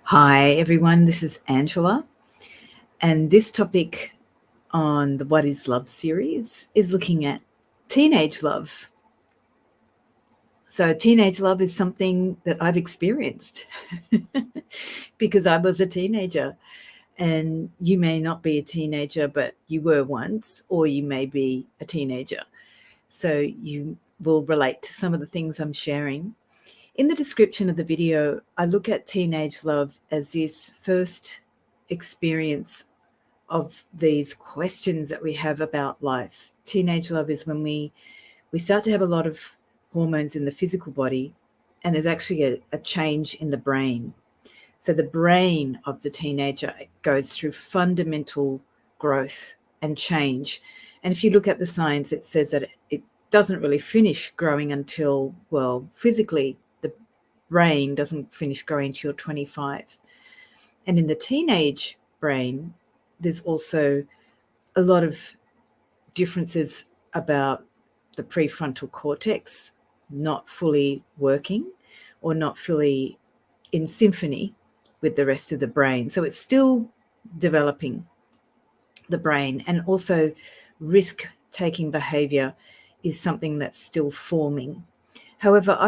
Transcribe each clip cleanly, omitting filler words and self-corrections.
Hi, everyone. This is Angela. And this topic on the What is Love series is looking at teenage love. So, teenage love is something that I've experienced because I was a teenager. And you may not be a teenager, but you were once, or you may be a teenager. So, you will relate to some of the things I'm sharing. In the description of the video, I look at teenage love as this first experience of these questions that we have about life. Teenage love is when we start to have a lot of hormones in the physical body, and there's actually a change in the brain. So the brain of the teenager goes through fundamental growth and change. And if you look at the science, it says that it doesn't really finish growing until, well, physically, the brain doesn't finish growing until you're 25. And in the teenage brain, there's also a lot of differences about the prefrontal cortex not fully working or not fully in symphony with the rest of the brain. So it's still developing, the brain, and also risk-taking behavior is something that's still forming. However,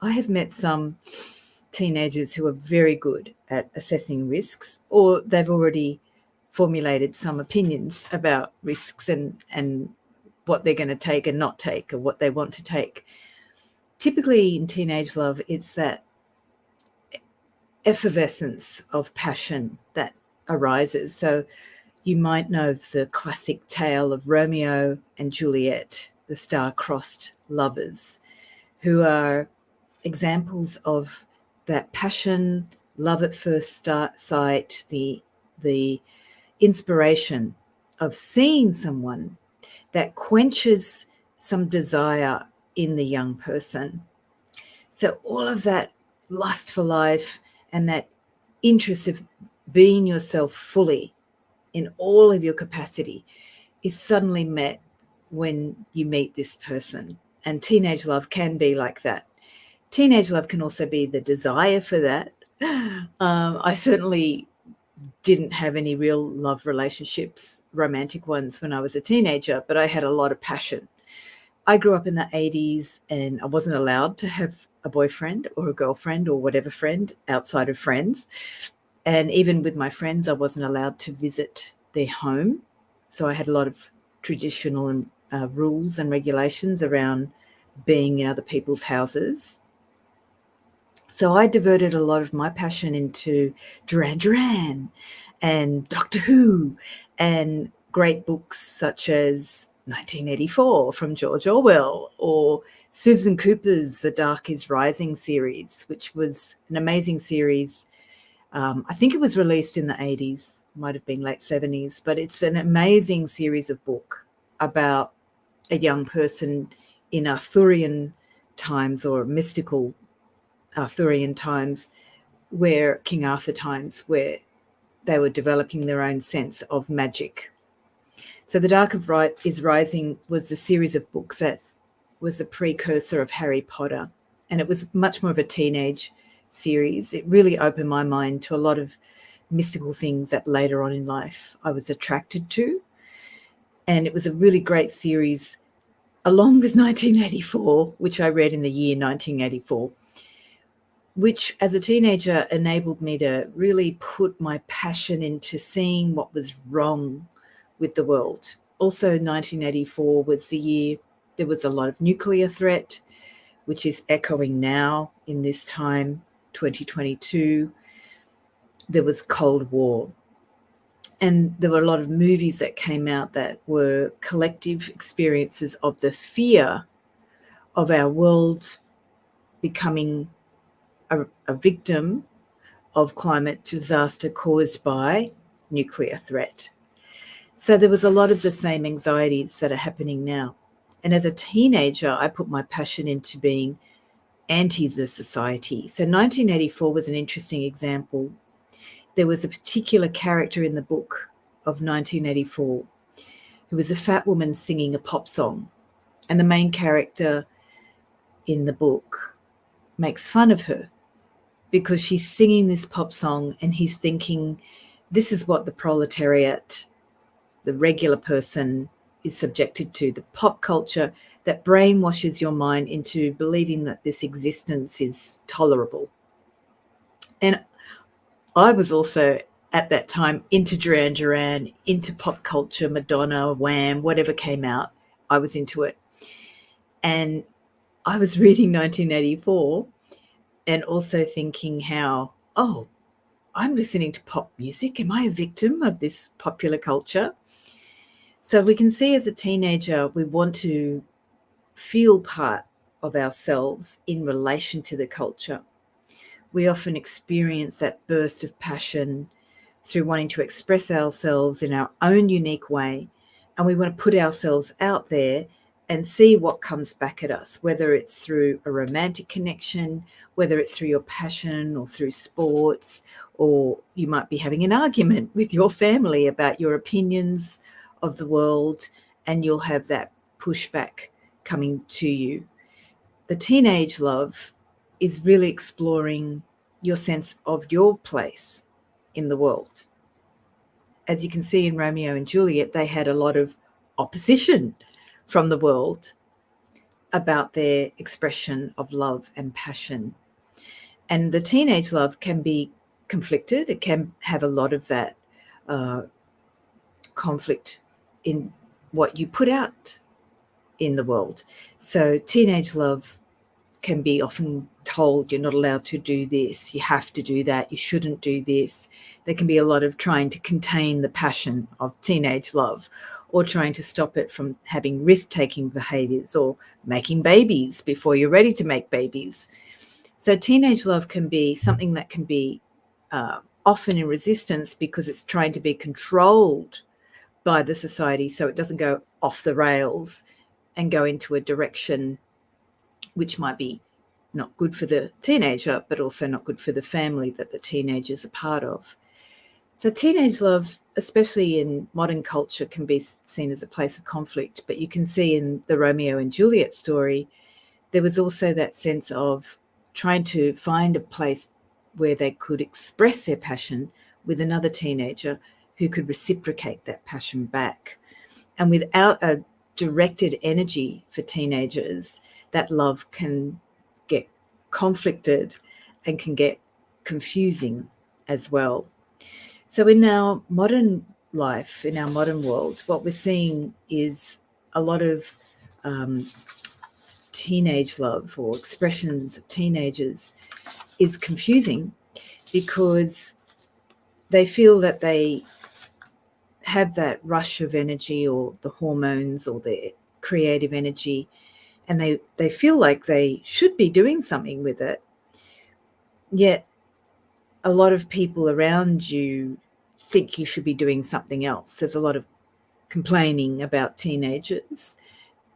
I have met some teenagers who are very good at assessing risks, or they've already formulated some opinions about risks and what they're going to take and not take, or what they want to take. Typically in teenage love, it's that effervescence of passion that arises. So you might know the classic tale of Romeo and Juliet, the star-crossed lovers, who are examples of that passion, love at first sight, the inspiration of seeing someone that quenches some desire in the young person. So all of that lust for life and that interest of being yourself fully in all of your capacity is suddenly met when you meet this person. And teenage love can be like that. Teenage love can also be the desire for that. I certainly didn't have any real love relationships, romantic ones, when I was a teenager, but I had a lot of passion. I grew up in the 80s and I wasn't allowed to have a boyfriend or a girlfriend or whatever friend outside of friends. And even with my friends, I wasn't allowed to visit their home. So I had a lot of traditional rules and regulations around being in other people's houses. So I diverted a lot of my passion into Duran Duran and Doctor Who and great books such as 1984 from George Orwell, or Susan Cooper's The Dark is Rising series, which was an amazing series. I think it was released in the 80s, might have been late 70s, but it's an amazing series of book about a young person in Arthurian times, or mystical Arthurian times, where King Arthur times, where they were developing their own sense of magic. So The Dark is Rising was a series of books that was a precursor of Harry Potter, and it was much more of a teenage series. It really opened my mind to a lot of mystical things that later on in life I was attracted to. And it was a really great series, along with 1984, which I read in the year 1984, which as a teenager enabled me to really put my passion into seeing what was wrong with the world. Also, 1984 was the year there was a lot of nuclear threat, which is echoing now in this time, 2022. There was Cold War. And there were a lot of movies that came out that were collective experiences of the fear of our world becoming a victim of climate disaster caused by nuclear threat. So there was a lot of the same anxieties that are happening now. And as a teenager, I put my passion into being anti the society. So 1984 was an interesting example. There was a particular character in the book of 1984 who was a fat woman singing a pop song. And the main character in the book makes fun of her. because she's singing this pop song and he's thinking, this is what the proletariat, the regular person, is subjected to, the pop culture that brainwashes your mind into believing that this existence is tolerable. And I was also at that time into Duran Duran, into pop culture, Madonna, Wham, whatever came out, I was into it. And I was reading 1984 and also thinking how, oh, I'm listening to pop music. Am I a victim of this popular culture? So we can see as a teenager, we want to feel part of ourselves in relation to the culture. We often experience that burst of passion through wanting to express ourselves in our own unique way. And we want to put ourselves out there and see what comes back at us, whether it's through a romantic connection, whether it's through your passion or through sports, or you might be having an argument with your family about your opinions of the world, and you'll have that pushback coming to you. The teenage love is really exploring your sense of your place in the world. As you can see in Romeo and Juliet, they had a lot of opposition from the world about their expression of love and passion. And the teenage love can be conflicted. It can have a lot of that conflict in what you put out in the world. So teenage love can be often told you're not allowed to do this, you have to do that, you shouldn't do this. There can be a lot of trying to contain the passion of teenage love, or trying to stop it from having risk-taking behaviours, or making babies before you're ready to make babies. So teenage love can be something that can be often in resistance because it's trying to be controlled by the society so it doesn't go off the rails and go into a direction which might be not good for the teenager, but also not good for the family that the teenager's a part of. So teenage love, especially in modern culture, can be seen as a place of conflict. But you can see in the Romeo and Juliet story, there was also that sense of trying to find a place where they could express their passion with another teenager who could reciprocate that passion back. And without a directed energy for teenagers, that love can get conflicted and can get confusing as well. So in our modern life, in our modern world, what we're seeing is a lot of teenage love or expressions of teenagers is confusing because they feel that they have that rush of energy or the hormones or their creative energy, and they feel like they should be doing something with it. Yet a lot of people around you think you should be doing something else. There's a lot of complaining about teenagers.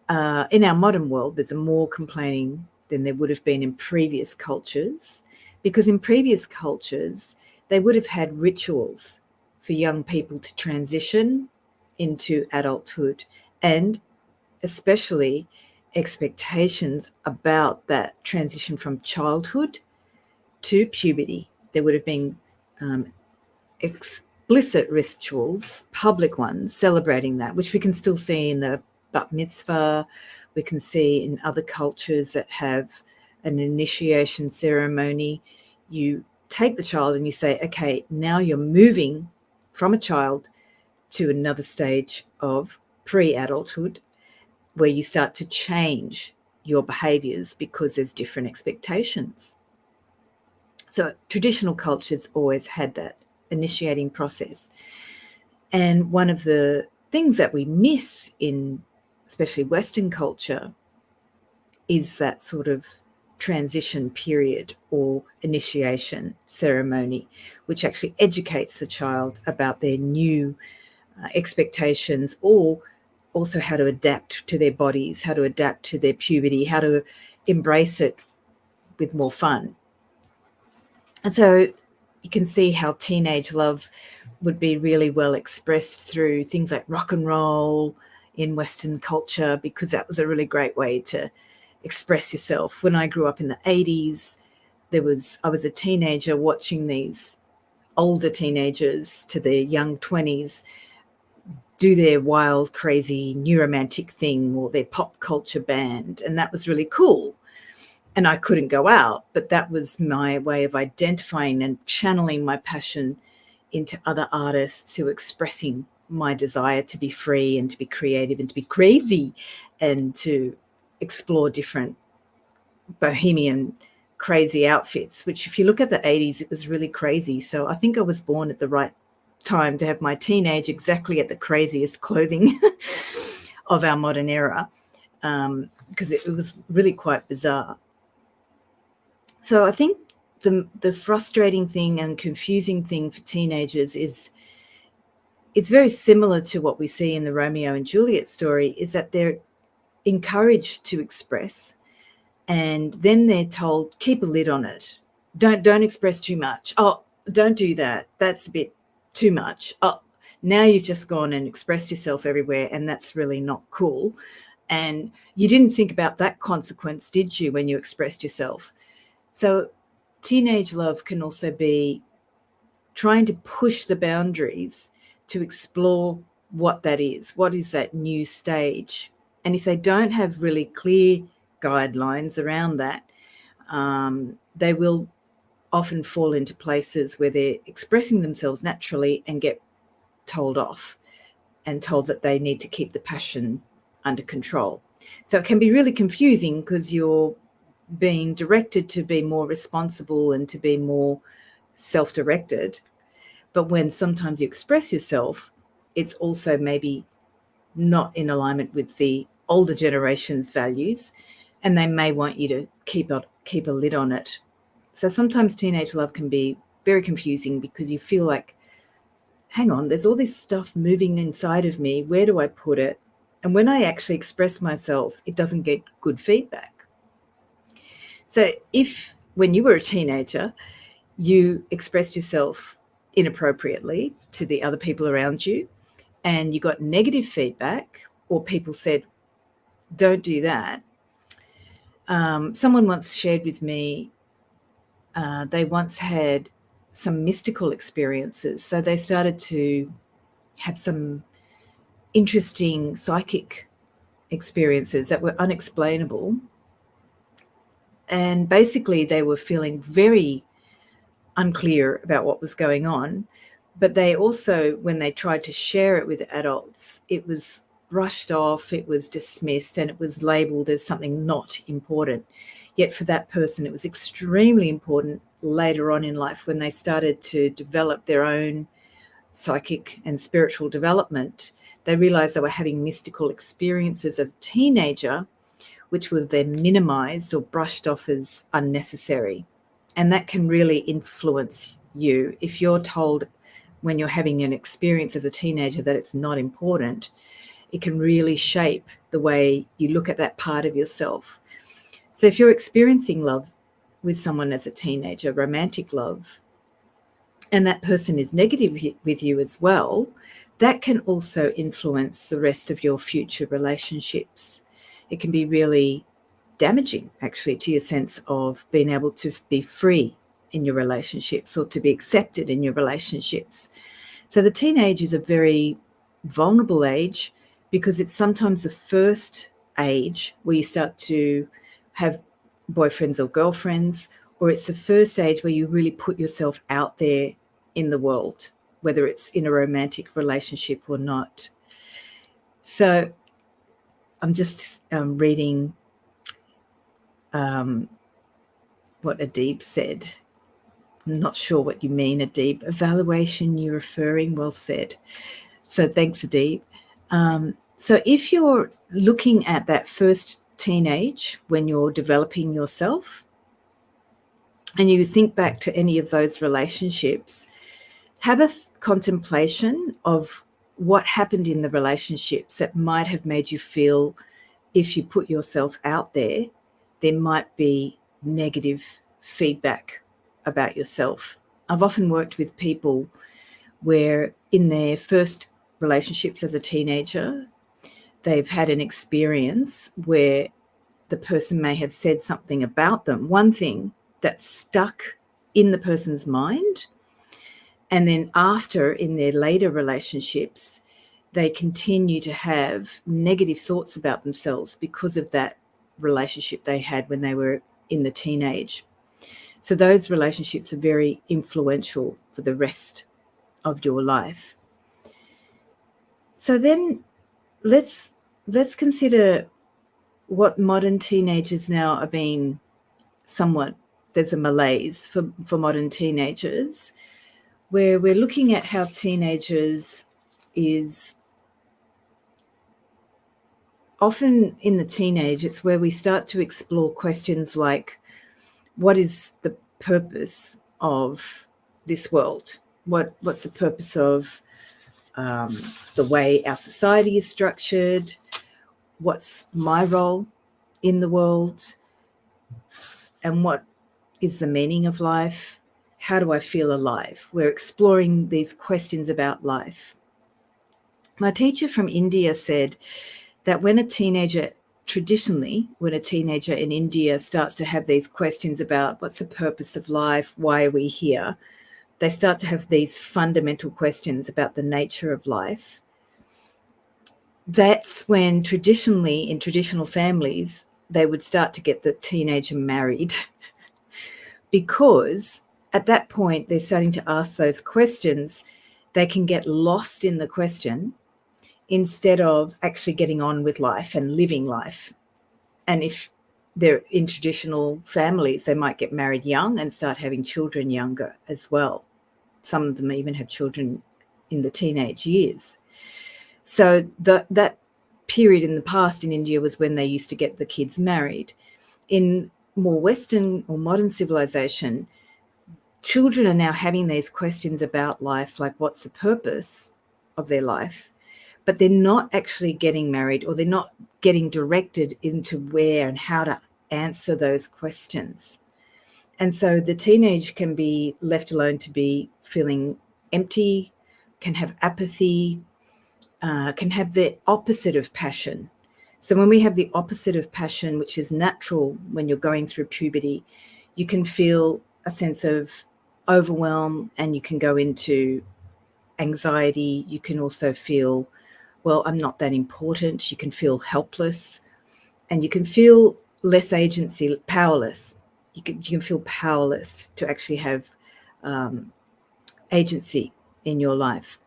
In our modern world, there's more complaining than there would have been in previous cultures, because in previous cultures, they would have had rituals for young people to transition into adulthood, and especially expectations about that transition from childhood to puberty. There would have been explicit rituals, public ones, celebrating that, which we can still see in the bat mitzvah. We can see in other cultures that have an initiation ceremony. You take the child and you say, okay, now you're moving from a child to another stage of pre-adulthood, where you start to change your behaviours because there's different expectations. So traditional cultures always had that initiating process. And one of the things that we miss in especially Western culture is that sort of transition period or initiation ceremony, which actually educates the child about their new expectations, or also how to adapt to their bodies, how to adapt to their puberty, how to embrace it with more fun. And so you can see how teenage love would be really well expressed through things like rock and roll in Western culture, because that was a really great way to express yourself. When I grew up in the 80s, I was a teenager watching these older teenagers to their young 20s do their wild, crazy, new romantic thing or their pop culture band. And that was really cool. And I couldn't go out, but that was my way of identifying and channeling my passion into other artists who were expressing my desire to be free and to be creative and to be crazy and to explore different bohemian crazy outfits, which if you look at the 80s, it was really crazy. So I think I was born at the right time to have my teenage exactly at the craziest clothing of our modern era, because it was really quite bizarre. So I think the frustrating thing and confusing thing for teenagers is it's very similar to what we see in the Romeo and Juliet story, is that they're encouraged to express, and then they're told, keep a lid on it. Don't express too much. Oh, don't do that. That's a bit too much. Oh, now you've just gone and expressed yourself everywhere, and that's really not cool. And you didn't think about that consequence, did you, when you expressed yourself? So teenage love can also be trying to push the boundaries to explore what that is. What is that new stage? And if they don't have really clear guidelines around that, they will often fall into places where they're expressing themselves naturally and get told off and told that they need to keep the passion under control. So it can be really confusing because you're being directed to be more responsible and to be more self-directed. But when sometimes you express yourself, it's also maybe not in alignment with the older generation's values, and they may want you to keep a lid on it. So sometimes teenage love can be very confusing because you feel like, hang on, there's all this stuff moving inside of me. Where do I put it? And when I actually express myself, it doesn't get good feedback. So if when you were a teenager, you expressed yourself inappropriately to the other people around you and you got negative feedback, or people said, don't do that. Someone once shared with me, they once had some mystical experiences. So they started to have some interesting psychic experiences that were unexplainable. And basically they were feeling very unclear about what was going on. But they also, when they tried to share it with adults, it was brushed off, it was dismissed, and it was labelled as something not important. Yet for that person, it was extremely important later on in life when they started to develop their own psychic and spiritual development. They realised they were having mystical experiences as a teenager, which were then minimised or brushed off as unnecessary. And that can really influence you. If you're told when you're having an experience as a teenager that it's not important, it can really shape the way you look at that part of yourself. So if you're experiencing love with someone as a teenager, romantic love, and that person is negative with you as well, that can also influence the rest of your future relationships. It can be really damaging, actually, to your sense of being able to be free in your relationships or to be accepted in your relationships. So the teenage is a very vulnerable age because it's sometimes the first age where you start to have boyfriends or girlfriends, or it's the first age where you really put yourself out there in the world, whether it's in a romantic relationship or not. So I'm just reading what Adib said. I'm not sure what you mean, Adib. Evaluation you're referring, well said. So thanks, Adib. So if you're looking at that first teenage when you're developing yourself and you think back to any of those relationships, have a contemplation of what happened in the relationships that might have made you feel if you put yourself out there, there might be negative feedback about yourself. I've often worked with people where in their first relationships as a teenager, they've had an experience where the person may have said something about them, one thing that's stuck in the person's mind. And then after, in their later relationships, they continue to have negative thoughts about themselves because of that relationship they had when they were in the teenage. So those relationships are very influential for the rest of your life. So then let's consider what modern teenagers now are being somewhat, there's a malaise for modern teenagers, where we're looking at how teenagers is often in the teenage, it's where we start to explore questions like, what is the purpose of this world? What's the purpose of the way our society is structured? What's my role in the world? And what is the meaning of life? How do I feel alive? We're exploring these questions about life. My teacher from India said that when a teenager in India starts to have these questions about what's the purpose of life, why are we here, they start to have these fundamental questions about the nature of life. That's when traditionally, in traditional families, they would start to get the teenager married because at that point they're starting to ask those questions. They can get lost in the question instead of actually getting on with life and living life. And if they're in traditional families, they might get married young and start having children younger as well. Some of them even have children in the teenage years. So that period in the past in India was when they used to get the kids married. In more Western or modern civilization, children are now having these questions about life, like what's the purpose of their life, but they're not actually getting married, or they're not getting directed into where and how to answer those questions. And so the teenage can be left alone to be feeling empty, can have apathy, can have the opposite of passion. So when we have the opposite of passion, which is natural when you're going through puberty, you can feel a sense of overwhelm and you can go into anxiety. You can also feel, well, I'm not that important. You can feel helpless and you can feel less agency, powerless. You can feel powerless to actually have agency in your life.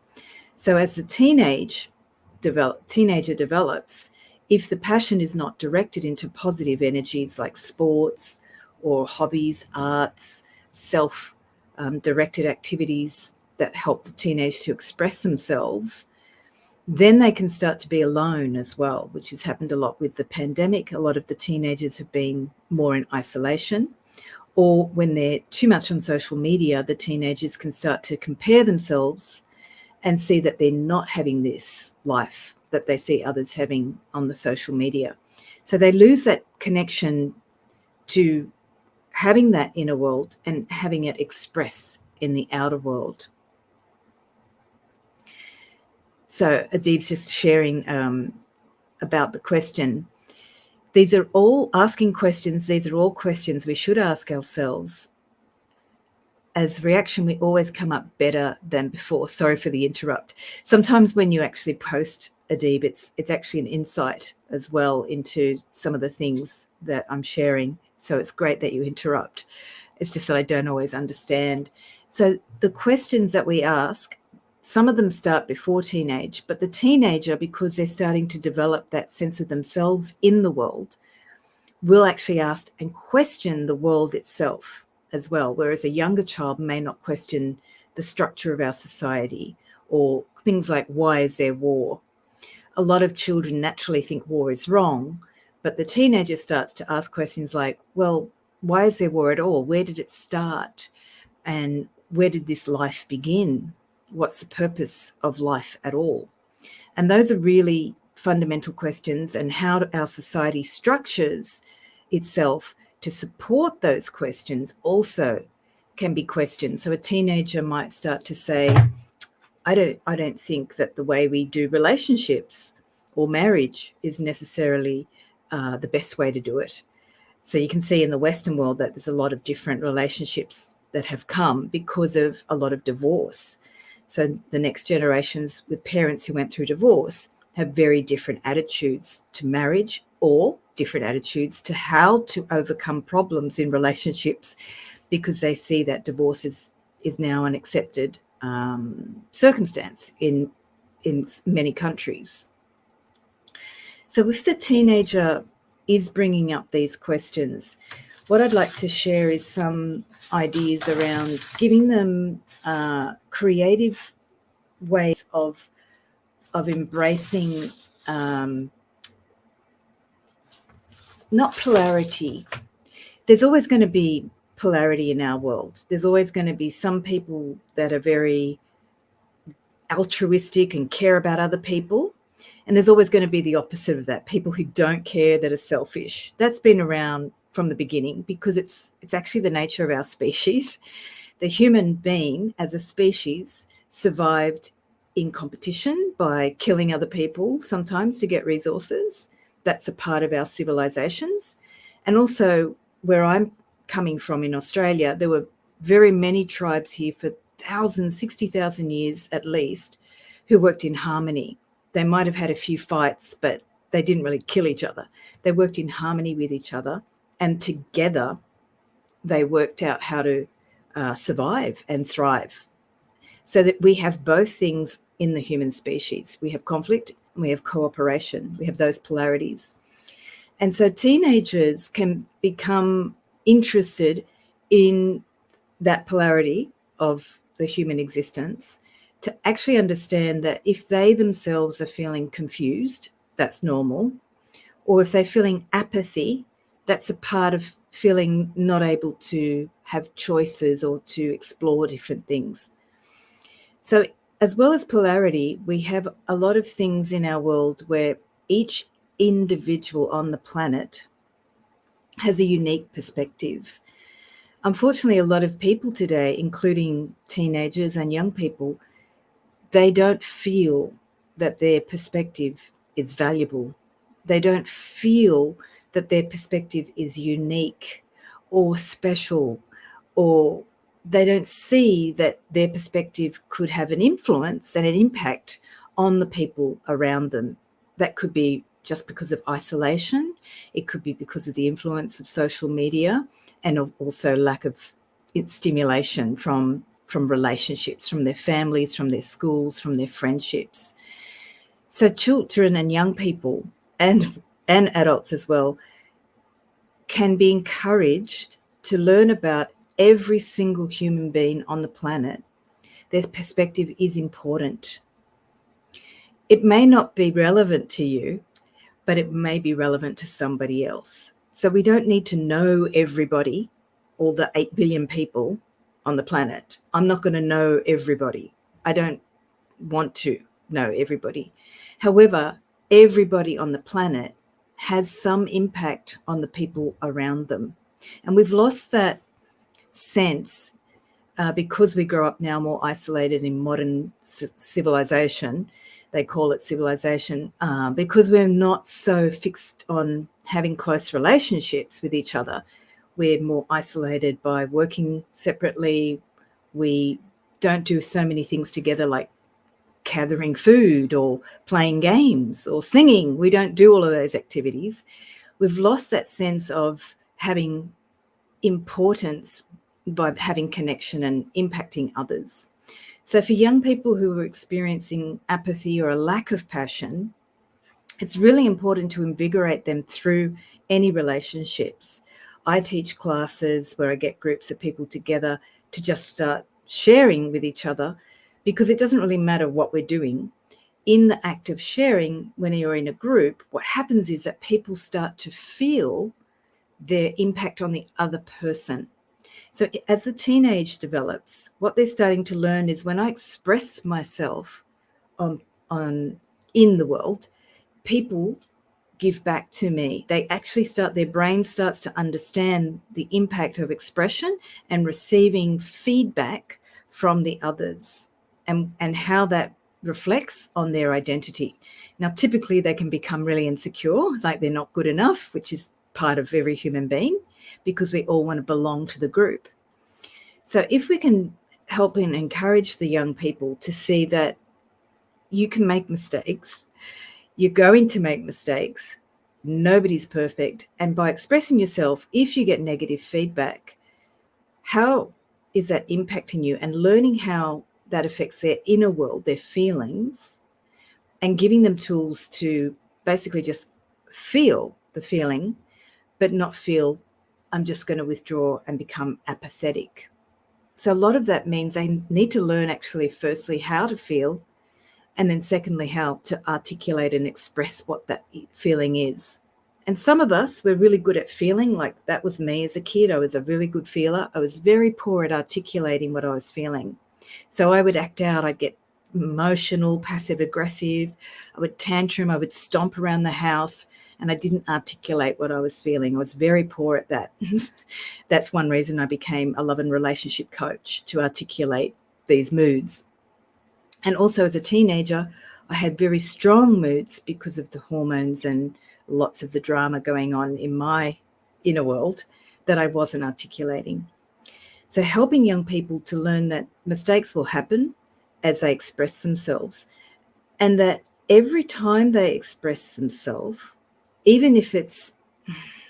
So as the teenager develops, if the passion is not directed into positive energies like sports or hobbies, arts, self-directed activities that help the teenage to express themselves, then they can start to be alone as well, which has happened a lot with the pandemic. A lot of the teenagers have been more in isolation, or when they're too much on social media, the teenagers can start to compare themselves and see that they're not having this life that they see others having on the social media. So they lose that connection to having that inner world and having it express in the outer world. So Adib's just sharing about the question. These are all asking questions. These are all questions we should ask ourselves. As reaction, we always come up better than before. Sorry for the interrupt. Sometimes when you actually post, Adib, it's actually an insight as well into some of the things that I'm sharing. So it's great that you interrupt. It's just that I don't always understand. So the questions that we ask, some of them start before teenage, but the teenager, because they're starting to develop that sense of themselves in the world, will actually ask and question the world itself as well, whereas a younger child may not question the structure of our society or things like, why is there war? A lot of children naturally think war is wrong, but the teenager starts to ask questions like, well, why is there war at all? Where did it start? And where did this life begin? What's the purpose of life at all? And those are really fundamental questions, and how our society structures itself to support those questions also can be questioned. So a teenager might start to say, I don't think that the way we do relationships or marriage is necessarily the best way to do it. So you can see in the Western world that there's a lot of different relationships that have come because of a lot of divorce. So the next generations with parents who went through divorce have very different attitudes to marriage, or different attitudes to how to overcome problems in relationships, because they see that divorce is now an accepted circumstance in many countries. So if the teenager is bringing up these questions, what I'd like to share is some ideas around giving them creative ways of embracing not polarity. There's always going to be polarity in our world. There's always going to be some people that are very altruistic and care about other people. And there's always going to be the opposite of that, people who don't care, that are selfish. That's been around from the beginning because it's actually the nature of our species. The human being as a species survived in competition by killing other people sometimes to get resources. That's a part of our civilizations. And also, where I'm coming from in Australia, there were very many tribes here for thousands, 60,000 years at least, who worked in harmony. They might have had a few fights, but they didn't really kill each other. They worked in harmony with each other, and together they worked out how to survive and thrive. So that we have both things in the human species. We have conflict and we have cooperation. We have those polarities. And so teenagers can become interested in that polarity of the human existence, to actually understand that if they themselves are feeling confused, that's normal. Or if they're feeling apathy, that's a part of feeling not able to have choices or to explore different things. So as well as polarity, we have a lot of things in our world where each individual on the planet has a unique perspective. Unfortunately, a lot of people today, including teenagers and young people, they don't feel that their perspective is valuable. They don't feel that their perspective is unique or special, or they don't see that their perspective could have an influence and an impact on the people around them. That could be just because of isolation. It could be because of the influence of social media, and also lack of stimulation from relationships, from their families, from their schools, from their friendships. So children and young people and adults as well can be encouraged to learn about every single human being on the planet. Their perspective is important. It may not be relevant to you, but it may be relevant to somebody else. So we don't need to know everybody, all the 8 billion people on the planet. I'm not going to know everybody. I don't want to know everybody. However, everybody on the planet has some impact on the people around them. And we've lost that sense because we grow up now more isolated in modern civilization. They call it civilization because we're not so fixed on having close relationships with each other. We're more isolated by working separately. We don't do so many things together, like gathering food or playing games or singing. We don't do all of those activities. We've lost that sense of having importance by having connection and impacting others. So for young people who are experiencing apathy or a lack of passion, it's really important to invigorate them through any relationships. I teach classes where I get groups of people together to just start sharing with each other, because it doesn't really matter what we're doing. In the act of sharing, when you're in a group, what happens is that people start to feel their impact on the other person. So as the teenage develops, what they're starting to learn is when I express myself on in the world, people give back to me. They actually their brain starts to understand the impact of expression and receiving feedback from the others, and how that reflects on their identity. Now, typically they can become really insecure, like they're not good enough, which is part of every human being, because we all want to belong to the group. So if we can help and encourage the young people to see that you can make mistakes, you're going to make mistakes, nobody's perfect, and by expressing yourself, if you get negative feedback, how is that impacting you, and learning how that affects their inner world, their feelings, and giving them tools to basically just feel the feeling, but not feel, I'm just going to withdraw and become apathetic. So a lot of that means they need to learn actually, firstly, how to feel, and then secondly, how to articulate and express what that feeling is. And some of us, we're really good at feeling, like that was me as a kid. I was a really good feeler. I was very poor at articulating what I was feeling. So I would act out, I'd get emotional, passive aggressive, I would tantrum, I would stomp around the house, and I didn't articulate what I was feeling. I was very poor at that. That's one reason I became a love and relationship coach, to articulate these moods. And also as a teenager, I had very strong moods because of the hormones and lots of the drama going on in my inner world that I wasn't articulating. So helping young people to learn that mistakes will happen as they express themselves, and that every time they express themselves, even if it's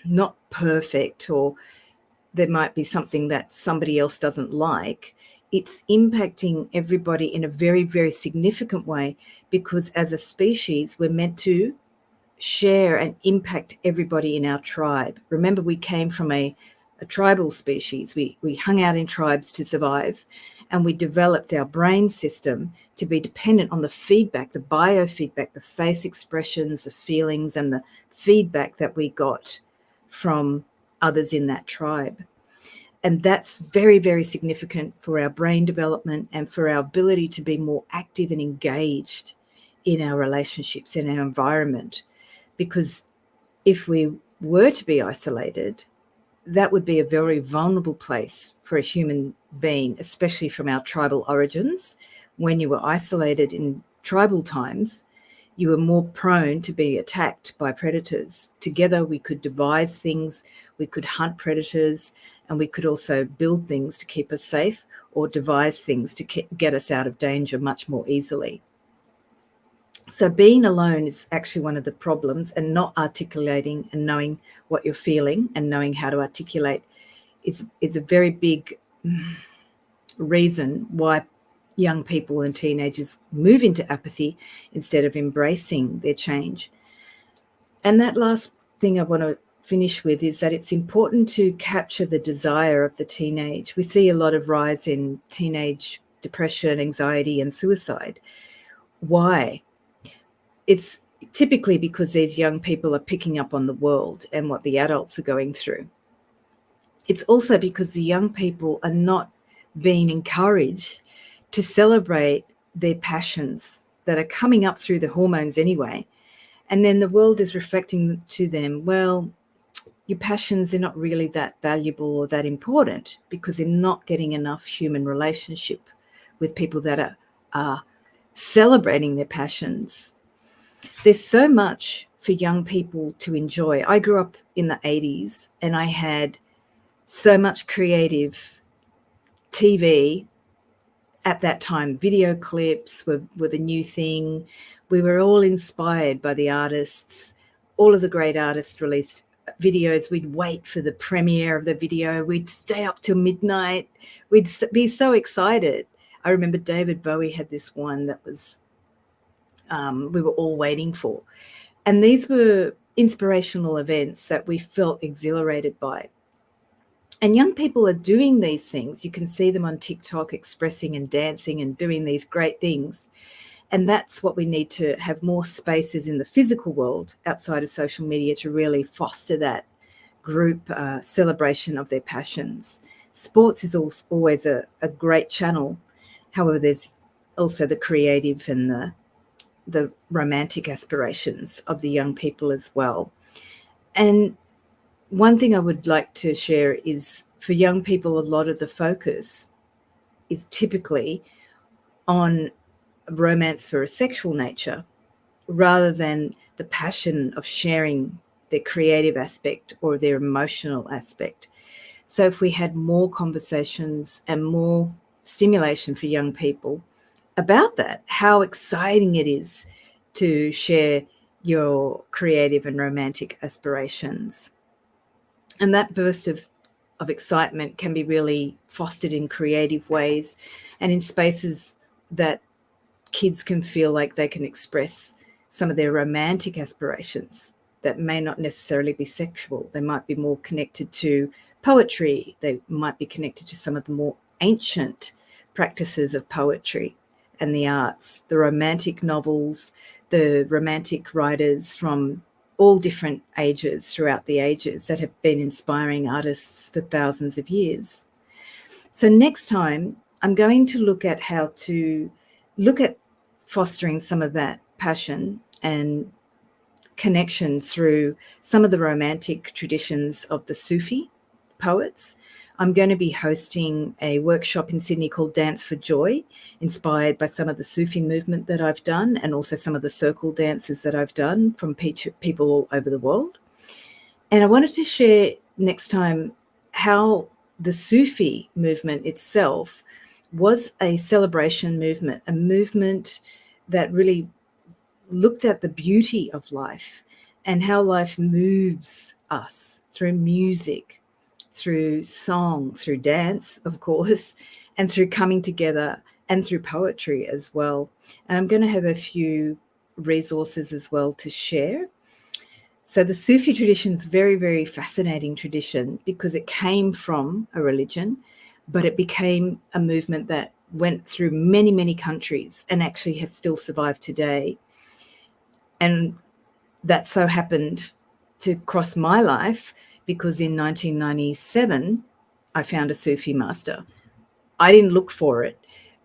not perfect or there might be something that somebody else doesn't like, it's impacting everybody in a very, very significant way, because as a species, we're meant to share and impact everybody in our tribe. Remember, we came from a tribal species. We hung out in tribes to survive, and we developed our brain system to be dependent on the feedback, the biofeedback, the face expressions, the feelings, and the feedback that we got from others in that tribe. And that's very, very significant for our brain development and for our ability to be more active and engaged in our relationships, in our environment. Because if we were to be isolated, that would be a very vulnerable place for a human being, especially from our tribal origins. When you were isolated in tribal times, you were more prone to be attacked by predators. Together, we could devise things, we could hunt predators, and we could also build things to keep us safe, or devise things to get us out of danger much more easily. So being alone is actually one of the problems, and not articulating and knowing what you're feeling and knowing how to articulate is a very big reason why young people and teenagers move into apathy instead of embracing their change. And that last thing I want to finish with is that it's important to capture the desire of the teenage. We see a lot of rise in teenage depression, anxiety, and suicide. Why? It's typically because these young people are picking up on the world and what the adults are going through. It's also because the young people are not being encouraged to celebrate their passions that are coming up through the hormones anyway. And then the world is reflecting to them, well, your passions are not really that valuable or that important, because you're not getting enough human relationship with people that are celebrating their passions. There's so much for young people to enjoy. I grew up in the 80s and I had so much creative TV at that time. Video clips were the new thing. We were all inspired by the artists. All of the great artists released videos. We'd wait for the premiere of the video. We'd stay up till midnight. We'd be so excited. I remember David Bowie had this one that was we were all waiting for. And these were inspirational events that we felt exhilarated by. And young people are doing these things. You can see them on TikTok expressing and dancing and doing these great things. And that's what we need to have more spaces in the physical world outside of social media to really foster that group celebration of their passions. Sports is always a great channel. However, there's also the creative and the romantic aspirations of the young people as well. And one thing I would like to share is, for young people, a lot of the focus is typically on romance for a sexual nature, rather than the passion of sharing their creative aspect or their emotional aspect. So if we had more conversations and more stimulation for young people about that, how exciting it is to share your creative and romantic aspirations. And that burst of excitement can be really fostered in creative ways and in spaces that kids can feel like they can express some of their romantic aspirations that may not necessarily be sexual. They might be more connected to poetry. They might be connected to some of the more ancient practices of poetry and the arts, the romantic novels, the romantic writers from all different ages throughout the ages that have been inspiring artists for thousands of years. So next time, I'm going to look at how to look at fostering some of that passion and connection through some of the romantic traditions of the Sufi poets. I'm going to be hosting a workshop in Sydney called Dance for Joy, inspired by some of the Sufi movement that I've done and also some of the circle dances that I've done from people all over the world. And I wanted to share next time how the Sufi movement itself was a celebration movement, a movement that really looked at the beauty of life and how life moves us through music, through song, through dance, of course, and through coming together and through poetry as well. And I'm going to have a few resources as well to share. So the Sufi tradition is a very, very fascinating tradition because it came from a religion, but it became a movement that went through many, many countries and actually has still survived today. And that so happened to cross my life because in 1997, I found a Sufi master. I didn't look for it.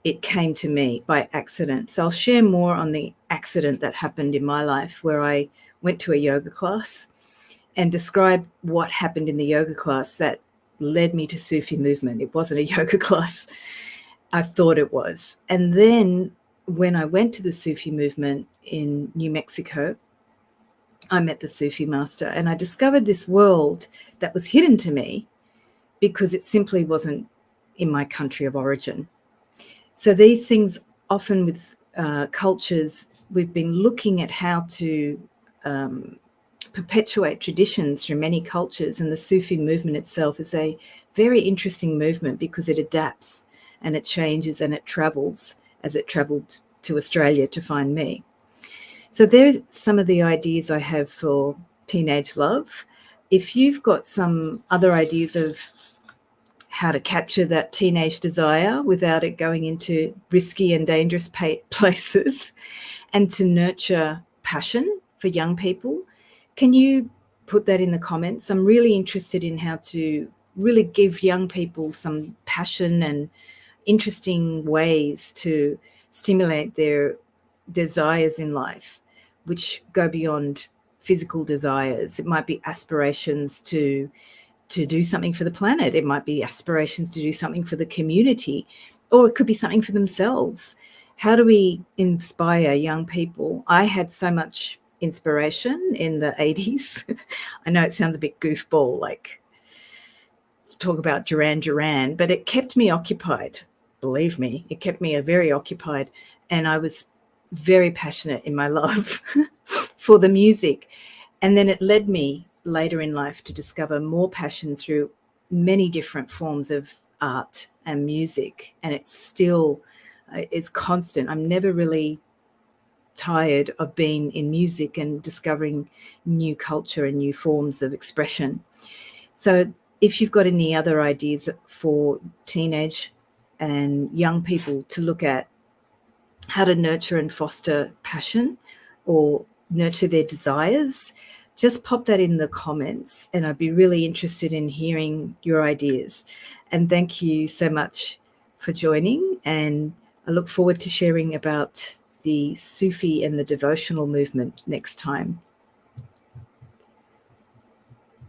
It came to me by accident. So I'll share more on the accident that happened in my life where I went to a yoga class and describe what happened in the yoga class that led me to Sufi movement. It wasn't a yoga class. I thought it was. And then when I went to the Sufi movement in New Mexico, I met the Sufi master and I discovered this world that was hidden to me because it simply wasn't in my country of origin. So these things often with cultures, we've been looking at how to perpetuate traditions through many cultures, and the Sufi movement itself is a very interesting movement because it adapts and it changes and it travels as it travelled to Australia to find me. So there's some of the ideas I have for teenage love. If you've got some other ideas of how to capture that teenage desire without it going into risky and dangerous places and to nurture passion for young people, can you put that in the comments? I'm really interested in how to really give young people some passion and interesting ways to stimulate their desires in life, which go beyond physical desires. It might be aspirations to do something for the planet. It might be aspirations to do something for the community, or it could be something for themselves. How do we inspire young people? I had so much inspiration in the 80s. I know it sounds a bit goofball, like talk about Duran Duran, but it kept me occupied. Believe me, it kept me very occupied. And I was very passionate in my love for the music. And then it led me later in life to discover more passion through many different forms of art and music. And it's still is constant. I'm never really tired of being in music and discovering new culture and new forms of expression. So if you've got any other ideas for teenage and young people to look at how to nurture and foster passion or nurture their desires, just pop that in the comments and I'd be really interested in hearing your ideas. And thank you so much for joining, and I look forward to sharing about the Sufi and the devotional movement next time.